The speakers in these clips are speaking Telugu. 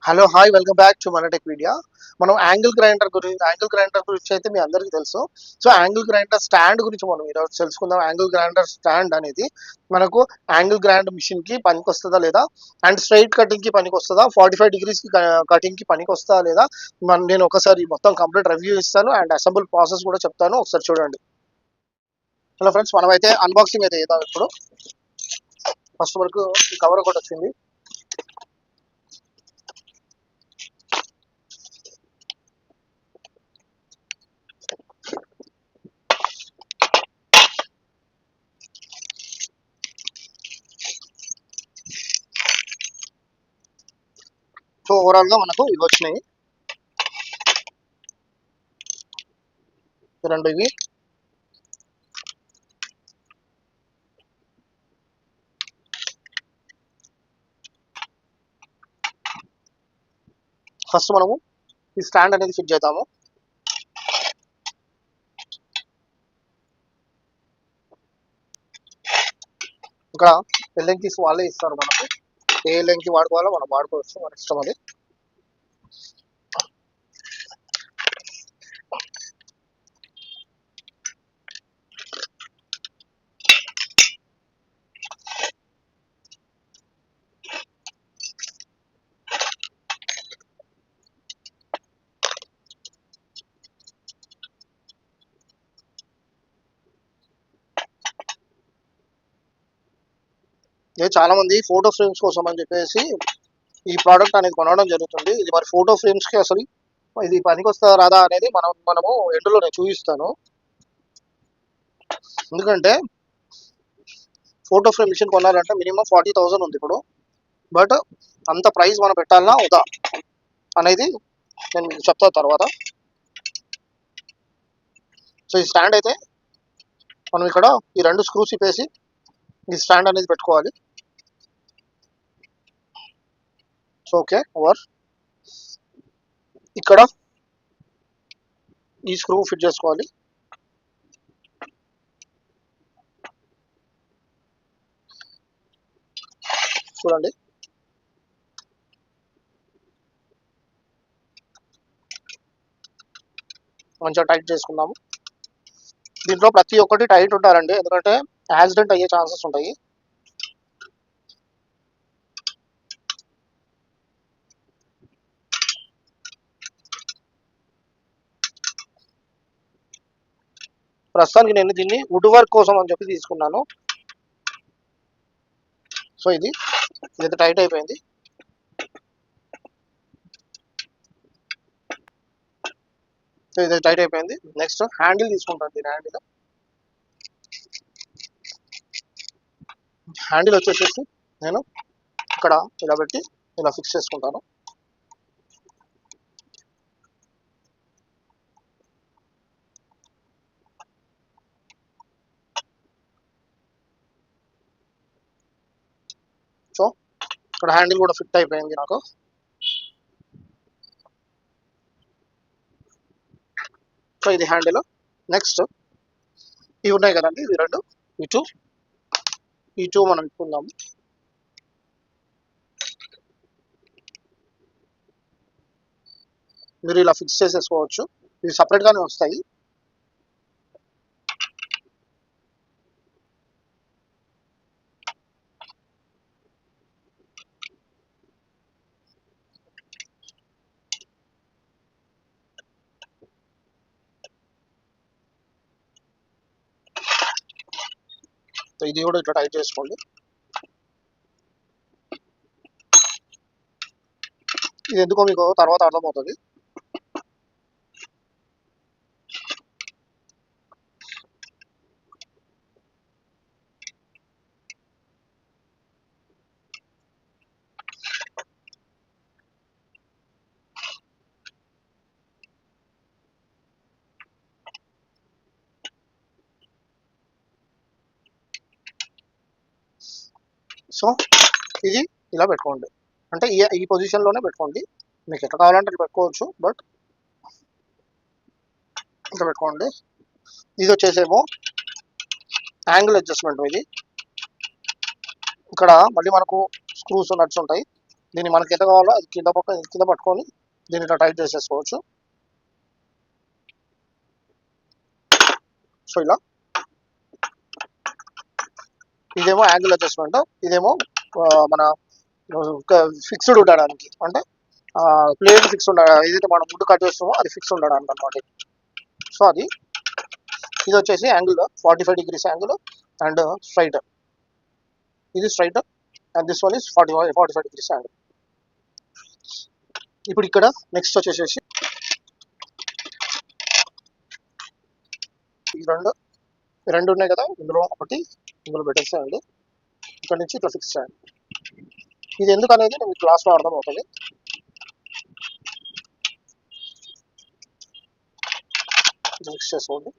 Hello hi welcome back to మన టెక్ మీడియా. మనం యాంగిల్ గ్రైండర్ గురించి అయితే మీ అందరికీ తెలుసు. సో యాంగిల్ గ్రైండర్ స్టాండ్ గురించి మనం ఈరోజు తెలుసుకుందాం. యాంగిల్ గ్రైండర్ స్టాండ్ అనేది మనకు యాంగిల్ గ్రైండ్ మిషన్ కి పనికి వస్తుందా లేదా, అండ్ స్ట్రైట్ కటింగ్ కి పనికి వస్తుందా, 45 డిగ్రీస్ కి కటింగ్ కి పనికి వస్తుందా లేదా, నేను ఒకసారి మొత్తం కంప్లీట్ రివ్యూ ఇస్తాను అండ్ అసెంబుల్ ప్రాసెస్ కూడా చెప్తాను, ఒకసారి చూడండి. హలో ఫ్రెండ్స్, మనమైతే అన్బాక్సింగ్ అయితే చేద్దాం. ఇప్పుడు ఫస్ట్ వరకు ఈ కవర్ ఒకటి వచ్చింది. సో ఓవరాల్ గా మనకు ఇవి వచ్చినాయి, రెండు ఇవి. ఫస్ట్ మనము ఈ స్టాండ్ అనేది ఫిట్ చేద్దాము. ఇక్కడ లెంగ్త్ వాళ్ళే ఇస్తారు మనకు, ఏ లెంగ్త్ వాడుకోవాలో మనం వాడుకోవచ్చు, మన ఇష్టం అది. చాలా మంది ఫోటో ఫ్రేమ్స్ కోసం అని చెప్పేసి ఈ ప్రోడక్ట్ అనేది కొనడం జరుగుతుంది. ఇది మరి ఫోటో ఫ్రేమ్స్ కి అసలు ఇది పనికి వస్తుందా రాదా అనేది మనము ఎండ్లో నేను చూపిస్తాను. ఎందుకంటే ఫోటో ఫ్రేమ్ మిషన్ కొనాలంటే మినిమం 40,000 ఉంది ఇప్పుడు. బట్ అంత ప్రైస్ మనం పెట్టాలన్నా వద్దా అనేది నేను మీకు చెప్తా తర్వాత. సో ఈ స్టాండ్ అయితే మనం ఇక్కడ ఈ రెండు స్క్రూస్ ఇప్పేసి ఈ స్టాండ్ అనేది పెట్టుకోవాలి. So okay, over. ఇక్కడ ఈ స్క్రూ ఫిట్ చేసుకోవాలి. చూడండి, మంచిగా టైట్ చేసుకుందాము. దీంట్లో ప్రతి ఒక్కటి టైట్ ఉంటారండి, ఎందుకంటే యాక్సిడెంట్ అయ్యే ఛాన్సెస్ ఉంటాయి. ప్రస్తుతానికి నేను దీన్ని వుడ్ వర్క్ కోసం అని చెప్పి తీసుకున్నాను. సో ఇదైతే టైట్ అయిపోయింది. సో ఇది టైట్ అయిపోయింది. నెక్స్ట్ హ్యాండిల్ తీసుకుంటాను. దీని హ్యాండిల్ వచ్చేసేసి నేను ఇక్కడ ఇలా పెట్టి ఇలా ఫిక్స్ చేసుకుంటాను. సో ఇక్కడ హ్యాండిల్ కూడా ఫిట్ అయిపోయింది నాకు. సో ఇది హ్యాండిల్. నెక్స్ట్ ఇవి ఉన్నాయి కదండి, ఇవి రెండు, ఈ టూ మనం ఇప్పుకుందాము. మీరు ఇలా ఫిక్స్ చేసేసుకోవచ్చు, ఇవి సపరేట్గానే వస్తాయి. సో ఇది కూడా ఇట్లా టైట్ చేసుకోండి. ఇది ఎందుకో మీకు తర్వాత అర్థమవుతుంది. సో ఇది ఇలా పెట్టుకోండి, అంటే ఈ పొజిషన్లోనే పెట్టుకోండి. మీకు ఎట్లా కావాలంటే అట్లా పెట్టుకోవచ్చు, బట్ ఇట్లా పెట్టుకోండి. ఇది వచ్చేసేమో యాంగిల్ అడ్జస్ట్మెంట్. ఇది ఇక్కడ మళ్ళీ మనకు స్క్రూస్ నట్స్ ఉంటాయి. దీన్ని మనకి ఎంత కావాలో అది కింద పట్టుకొని దీన్ని ఇట్లా టైట్ చేసేసుకోవచ్చు. సో ఇలా ఇదేమో యాంగిల్ అడ్జస్ట్మెంట్, ఇదేమో మన ఫిక్స్డ్ ఉండడానికి, అంటే ప్లేన్ ఫిక్స్ ఉండడానికి, ఏదైతే మనం ముందు కట్ చేస్తామో అది ఫిక్స్ ఉండడానికి అనమాట. సో అది ఇది వచ్చేసి angle 45 degrees angle and straight, ఇది straight and this one is 45 degrees angle. ఇప్పుడు ఇక్కడ నెక్స్ట్ వచ్చేసేసి ఈ రెండు ఉన్నాయి కదా, ఇందులో ఒకటి ఇందులో పెట్టేసేయండి. ఇక్కడ నుంచి ఇట్లా ఫిక్స్ చేయండి. ఇది ఎందుకు అనేది మీకు క్లాస్లో అర్థం అవుతుంది. ఫిక్స్ చేసుకోండి.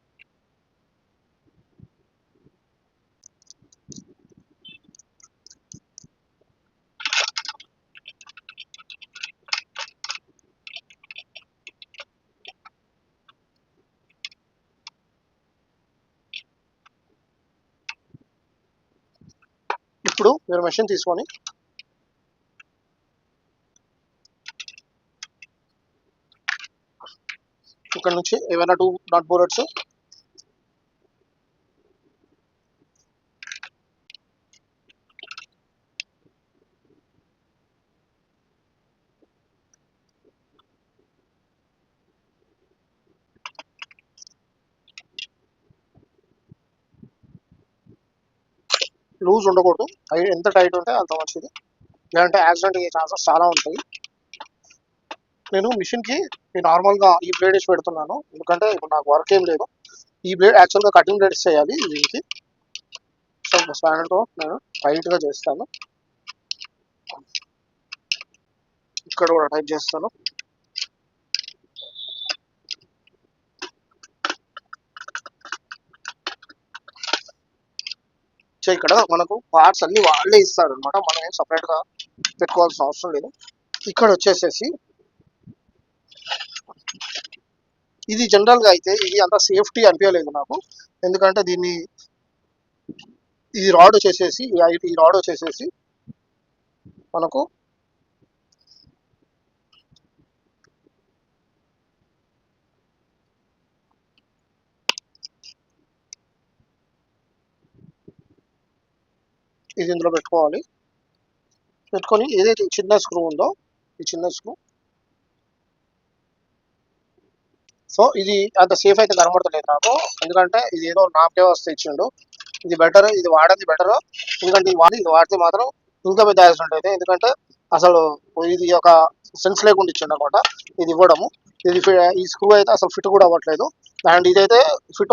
ఇప్పుడు మీరు మెషిన్ తీసుకొని ఇక్కడ నుంచి ఏమైనా 2 నట్ బోర్డ్స్ లూజ్ ఉండకూడదు, ఎంత టైట్ ఉంటే అంత మంచిది, లేదంటే యాక్సిడెంట్ అయ్యే ఛాన్సెస్ చాలా ఉంటాయి. నేను మిషన్కి నార్మల్గా ఈ బ్లేడ్ వేసి పెడుతున్నాను, ఎందుకంటే ఇప్పుడు నాకు వర్క్ ఏం లేదు. ఈ బ్లేడ్ యాక్చువల్గా కటింగ్ బ్లేడ్స్ చేయాలి దీనికి. సో స్పానర్తో నేను టైట్గా చేస్తాను, ఇక్కడ కూడా టైట్ చేస్తాను. సో ఇక్కడ మనకు పార్ట్స్ అన్ని వాళ్ళే ఇస్తారు అనమాట, మనం ఏం సపరేట్గా పెట్టుకోవాల్సిన అవసరం లేదు. ఇక్కడ వచ్చేసేసి ఇది జనరల్గా అయితే ఇది అంత సేఫ్టీ అనిపించలేదు నాకు, ఎందుకంటే ఈ రాడ్ వచ్చేసేసి మనకు ఇది ఇందులో పెట్టుకోవాలి. పెట్టుకొని ఏదైతే చిన్న స్క్రూ ఉందో ఈ చిన్న స్క్రూ, సో ఇది అంత సేఫ్ అయితే కనబడతలేదు నాకు, ఎందుకంటే ఇది ఏదో నాకే వస్తే ఇచ్చిండు. ఇది బెటర్, ఇది వాడేది బెటర్, ఎందుకంటే ఇది వాడితే మాత్రం ఇంకా పెద్ద యాక్సిడెంట్ అయితే, ఎందుకంటే అసలు ఇది ఒక సెన్స్ లేకుండా ఇచ్చిండు అనమాట ఇది ఇవ్వడము. ఈ స్క్రూ అయితే అసలు ఫిట్ కూడా అవ్వట్లేదు, అండ్ ఇదైతే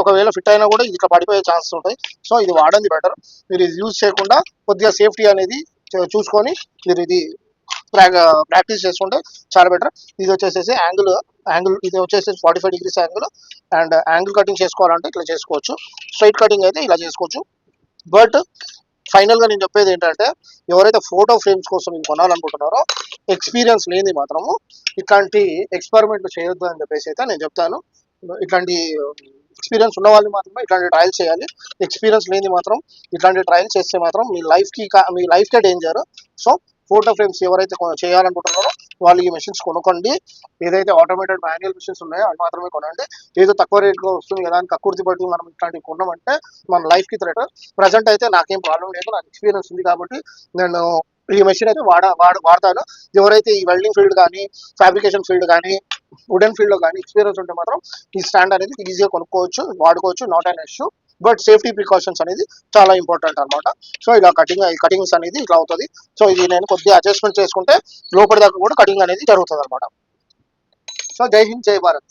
ఒకవేళ ఫిట్ అయినా కూడా ఇది ఇట్లా పడిపోయే ఛాన్సెస్ ఉంటాయి. సో ఇది వాడేది బెటర్, మీరు ఇది యూజ్ చేయకుండా కొద్దిగా సేఫ్టీ అనేది చూసుకొని మీరు ఇది ప్రాక్టీస్ చేసుకుంటే చాలా బెటర్. ఇది వచ్చేసేసి యాంగిల్ ఇది వచ్చేసి 45 degrees angle, and angle cutting చేసుకోవాలంటే ఇట్లా చేసుకోవచ్చు, స్ట్రైట్ కటింగ్ అయితే ఇలా చేసుకోవచ్చు. బట్ ఫైనల్గా నేను చెప్పేది ఏంటంటే, ఎవరైతే ఫోటో ఫ్రేమ్స్ కోసం నేను కొనాలనుకుంటున్నారో ఎక్స్పీరియన్స్ లేని మాత్రము ఇట్లాంటి ఎక్స్పెరిమెంట్లు చేయొద్దు అని చెప్పేసి అయితే నేను చెప్తాను. ఇట్లాంటి ఎక్స్పీరియన్స్ ఉన్న వాళ్ళు మాత్రమే ఇట్లాంటి ట్రయల్స్ చేయాలి, ఎక్స్పీరియన్స్ లేని మాత్రం ఇట్లాంటి ట్రయల్స్ చేస్తే మాత్రం మీ లైఫ్కే డేంజర్. సో ఫోటో ఫ్రేమ్స్ ఎవరైతే చేయాలనుకుంటున్నారో వాళ్ళు ఈ మెషిన్స్ కొనుక్కోండి. ఏదైతే ఆటోమేటెడ్ మాన్యువల్ మెషిన్స్ ఉన్నాయో అవి మాత్రమే కొనండి. ఏదో తక్కువ రేట్లో వస్తుంది కదా అని కక్కుర్తి పట్టి మనం ఇట్లాంటివి కొన్నామంటే మన లైఫ్కి థ్రెట్. ప్రజెంట్ అయితే నాకేం ప్రాబ్లం లేదు, నాకు ఎక్స్పీరియన్స్ ఉంది కాబట్టి నేను ఈ మెషిన్ అయితే వాడతాను. ఎవరైతే ఈ వెల్డింగ్ ఫీల్డ్ కానీ ఫ్యాబ్రికేషన్ ఫీల్డ్ కానీ వుడెన్ ఫీల్డ్లో కానీ ఎక్స్పీరియన్స్ ఉంటే మాత్రం ఈ స్టాండ్ అనేది ఈజీగా కొనుక్కోవచ్చు, వాడుకోవచ్చు, not an issue. But safety precautions అనేది చాలా ఇంపార్టెంట్ అనమాట. సో ఇలా కటింగ్స్ అనేది ఇట్లా అవుతుంది. సో ఇది నేను కొద్దిగా అడ్జస్ట్మెంట్ చేసుకుంటే లోపలి దాకా కూడా కటింగ్ అనేది జరుగుతుంది అనమాట. సో జై హింద్, జై భారత్.